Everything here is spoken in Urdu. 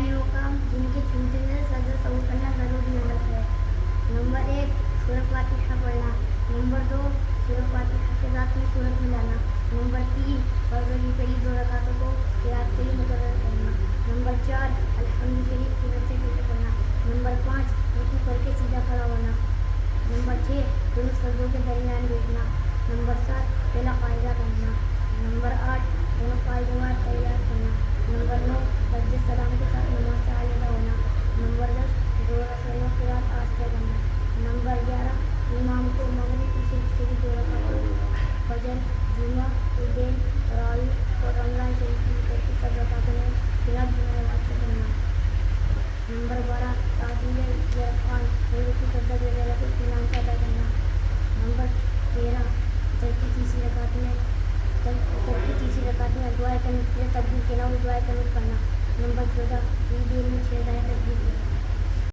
درمیانی مقام جن کے چھوٹنے سے سجدہ سہو کرنا ضروری ہو جاتا ہے۔ نمبر 1 سورۃ فاتحہ پڑھنا۔ نمبر 2 سورۃ فاتحہ کے ساتھ میں سورت ملانا۔ نمبر 3 فجر کی پہلی 2 رکعتوں کو قرات کے لیے مقرر کرنا۔ نمبر 4 الحمد شریف سورت سے پیچھے پڑھنا۔ نمبر 5 رکوع کر کے سیدھا کھڑا ہونا۔ نمبر 6 دونوں سجدوں کے درمیان بیٹھنا۔ نمبر 7 پہلا قاعدہ کرنا۔ نمبر 8 دونوں قاعدوں کا تحیات کرنا۔ نمبر 9 سجدے سلام کے ساتھ نماز سے علیحدہ ہونا۔ نمبر 10 دو رکعتوں قرات آہستہ کرنا۔ نمبر 11 امام کو مغرب کی صرف 2 رکعتوں فجر، جمعہ، عیدین، تراویح اور رمضان شریف کی سب رکعتوں میں قرات